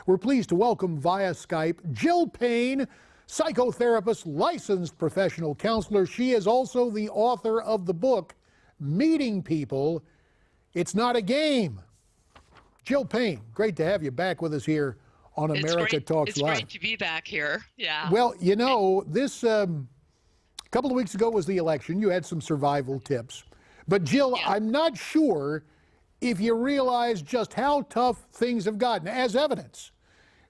We're pleased to welcome via Skype Jill Payne, psychotherapist, licensed professional counselor. She is also the author of the book, Meeting People, It's Not a Game. Jill Payne, great to have you back with us here on America Talks Live. It's great to be back here, yeah. Well, you know, this a couple of weeks ago was the election. You had some survival tips. But Jill, Yeah. I'm not sure if you realize just how tough things have gotten. As evidence,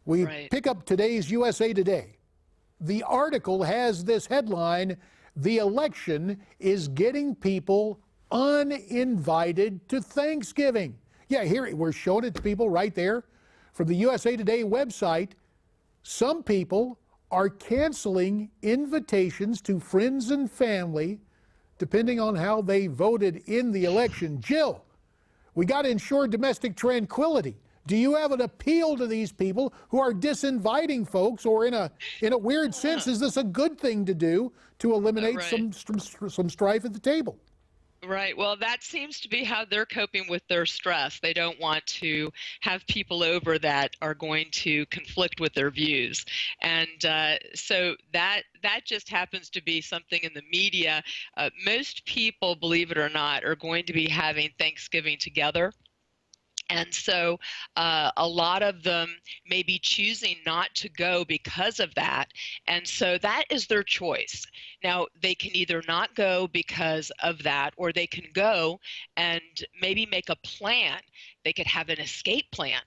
we pick up today's USA Today. The article has this headline: the election is getting people uninvited to Thanksgiving. Yeah, here we're showing it to people right there from the USA Today website. Some people are canceling invitations to friends and family depending on how they voted in the election. Jill, we got to ensure domestic tranquility. Do you have an appeal to these people who are disinviting folks, or in a weird sense, is this a good thing to do to eliminate some strife at the table? Right. Well, that seems to be how they're coping with their stress. They don't want to have people over that are going to conflict with their views. And so that just happens to be something in the media. Most people, believe it or not, are going to be having Thanksgiving together. And so a lot of them may be choosing not to go because of that. And so that is their choice. Now, they can either not go because of that, or they can go and maybe make a plan. They could have an escape plan.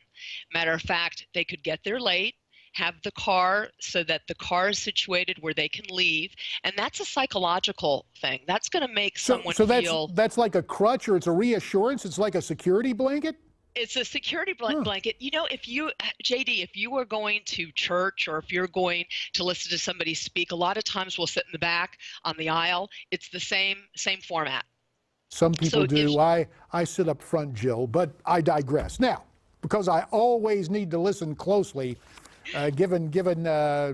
Matter of fact, they could get there late, have the car so that the car is situated where they can leave. And that's a psychological thing. That's going to make someone feel... that's like a crutch, or it's a reassurance? It's like a security blanket? It's a security blanket. You know, if you, JD, if you were going to church, or if you're going to listen to somebody speak, a lot of times we'll sit in the back on the aisle. It's the same format. Some people do. I sit up front, Jill, but I digress. Now, because I always need to listen closely, given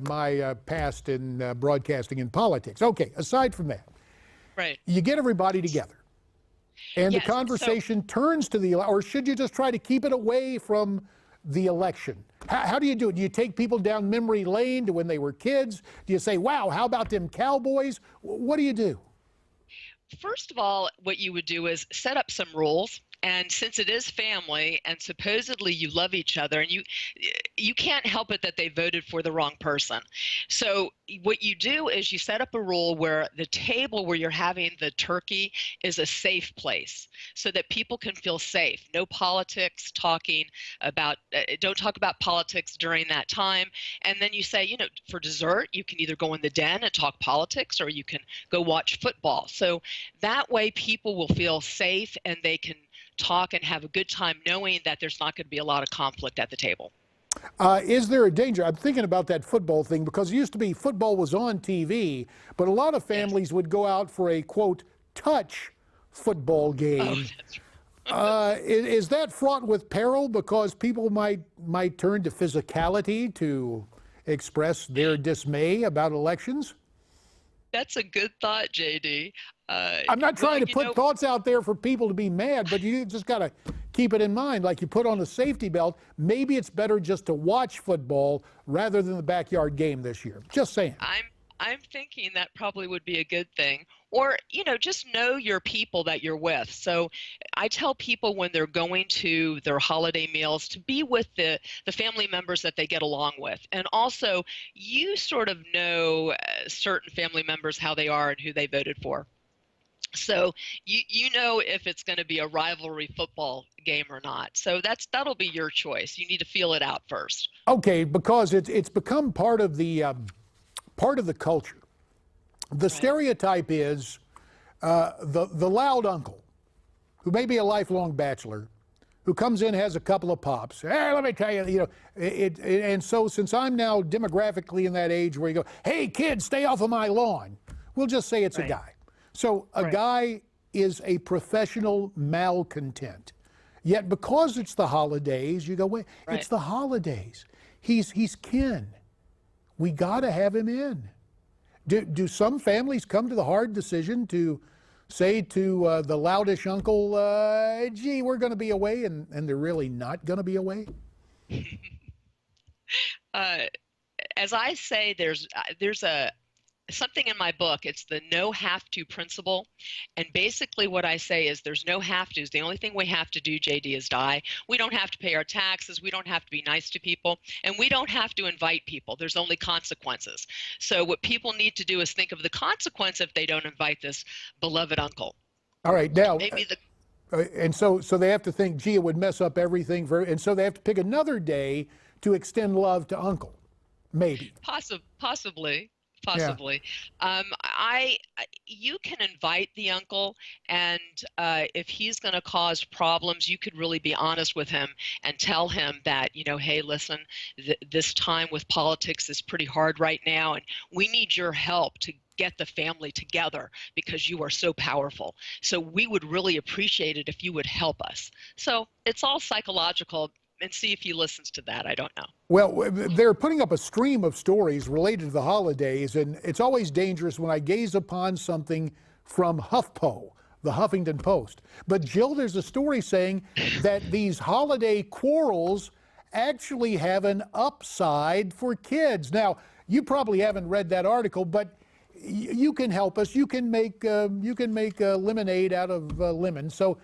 my past in broadcasting and politics. Okay, aside from that, you get everybody together. And the conversation turns to or should you just try to keep it away from the election? How do you do it? Do you take people down memory lane to when they were kids? Do you say, wow, how about them Cowboys? What do you do? First of all, what you would do is set up some rules. And since it is family and supposedly you love each other, and you can't help it that they voted for the wrong person. So what you do is you set up a rule where the table where you're having the turkey is a safe place so that people can feel safe. No politics, don't talk about politics during that time. And then you say, you know, for dessert, you can either go in the den and talk politics, or you can go watch football. So that way people will feel safe and they can talk and have a good time knowing that there's not going to be a lot of conflict at the table. Is there a danger? I'm thinking about that football thing, because it used to be football was on TV, but a lot of families would go out for a, quote, touch football game. Is that fraught with peril, because people might turn to physicality to express their dismay about elections? That's a good thought, JD. I'm not trying to put thoughts out there for people to be mad, but you just got to keep it in mind. Like you put on a safety belt, maybe it's better just to watch football rather than the backyard game this year. Just saying. I'm thinking that probably would be a good thing. Or, you know, just know your people that you're with. So I tell people when they're going to their holiday meals to be with the family members that they get along with. And also, you sort of know certain family members, how they are and who they voted for. So you know if it's going to be a rivalry football game or not. So that'll be your choice. You need to feel it out first. Okay, because it's become part of the culture. The stereotype is the loud uncle, who may be a lifelong bachelor, who comes in, has a couple of pops. Hey, let me tell you, you know, and so since I'm now demographically in that age where you go, hey kids, stay off of my lawn, we'll just say it's a guy. So a guy is a professional malcontent. Yet because it's the holidays, you go, wait, it's the holidays. He's kin. We got to have him in. Do some families come to the hard decision to say to the loudish uncle, gee, we're going to be away, and they're really not going to be away? as I say, there's something in my book. It's the no have to principle. And basically what I say is there's no have to's. The only thing we have to do, JD, is die. We don't have to pay our taxes. We don't have to be nice to people. And we don't have to invite people. There's only consequences. So what people need to do is think of the consequence if they don't invite this beloved uncle. All right, now, maybe and so they have to think, gee, it would mess up everything, and so they have to pick another day to extend love to uncle, maybe. Possibly. Yeah. You can invite the uncle, and if he's going to cause problems, you could really be honest with him and tell him that, hey, listen, this time with politics is pretty hard right now, and we need your help to get the family together because you are so powerful. So we would really appreciate it if you would help us. So it's all psychological. And see if he listens to that. I don't know. Well, they're putting up a stream of stories related to the holidays, and it's always dangerous when I gaze upon something from HuffPo, the Huffington Post. But Jill, there's a story saying that these holiday quarrels actually have an upside for kids. Now, you probably haven't read that article, but you can help us. You can make lemonade out of lemon. So,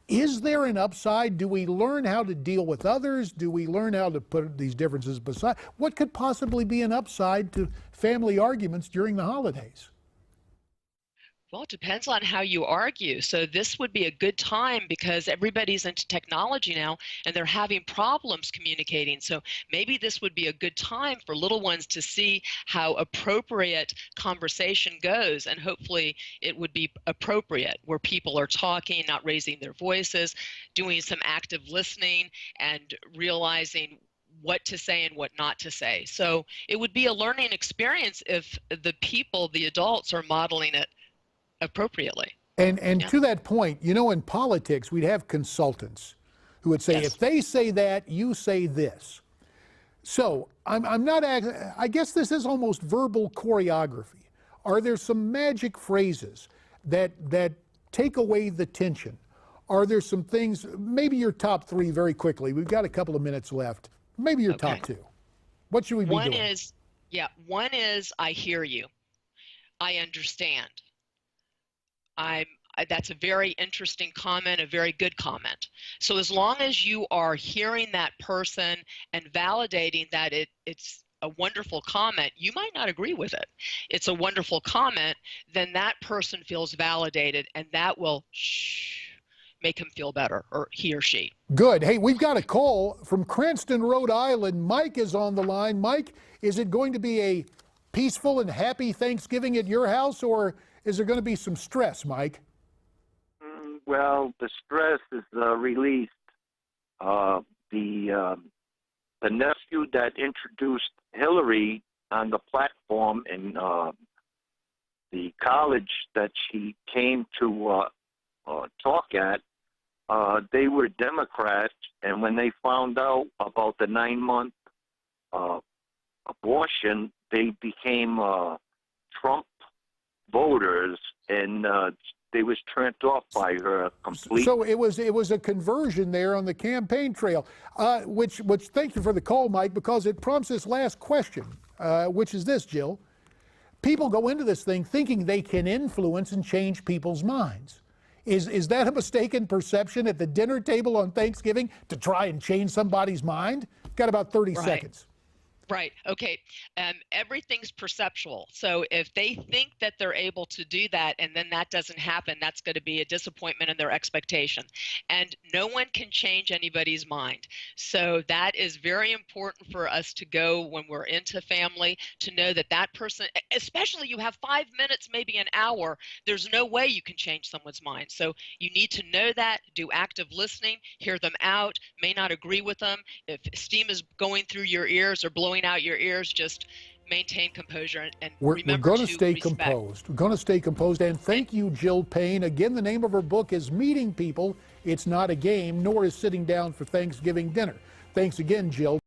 is there an upside? Do we learn how to deal with others? Do we learn how to put these differences aside? What could possibly be an upside to family arguments during the holidays? Well, it depends on how you argue. So this would be a good time because everybody's into technology now and they're having problems communicating. So maybe this would be a good time for little ones to see how appropriate conversation goes. And hopefully it would be appropriate where people are talking, not raising their voices, doing some active listening and realizing what to say and what not to say. So it would be a learning experience if the adults are modeling it appropriately. And yeah. To that point, in politics, we'd have consultants who would say, yes, if they say that, you say this. So I'm not, I guess this is almost verbal choreography. Are there some magic phrases that take away the tension? Are there some things, maybe your top three very quickly. We've got a couple of minutes left. Maybe your top two. What should we be doing? One is, I hear you. I understand. That's a very interesting comment, a very good comment. So as long as you are hearing that person and validating that it's a wonderful comment, you might not agree with it. It's a wonderful comment, then that person feels validated and that will make him feel better, or he or she. Good. Hey, we've got a call from Cranston, Rhode Island. Mike is on the line. Mike, is it going to be a peaceful and happy Thanksgiving at your house, or is there going to be some stress, Mike? Well, the stress is released. The nephew that introduced Hillary on the platform in the college that she came to talk at, they were Democrats, and when they found out about the 9-month abortion, they became Trump voters, and they was turned off by her completely. So it was a conversion there on the campaign trail, which thank you for the call, Mike, because it prompts this last question, which is this, Jill. People go into this thing thinking they can influence and change people's minds. Is that a mistaken perception at the dinner table on Thanksgiving to try and change somebody's mind? Got about 30 seconds. Right. Okay. Everything's perceptual. So if they think that they're able to do that and then that doesn't happen, that's going to be a disappointment in their expectation. And no one can change anybody's mind. So that is very important for us to go when we're into family, to know that that person, especially you have 5 minutes, maybe an hour, there's no way you can change someone's mind. So you need to know that, do active listening, hear them out, may not agree with them. If steam is going through your ears or blowing out your ears, just maintain composure and remember we're going to stay respect. composed. We're going to stay composed. And thank you, Jill Payne. Again, the name of her book is Meeting People. It's not a game, nor is sitting down for Thanksgiving dinner. Thanks again, Jill.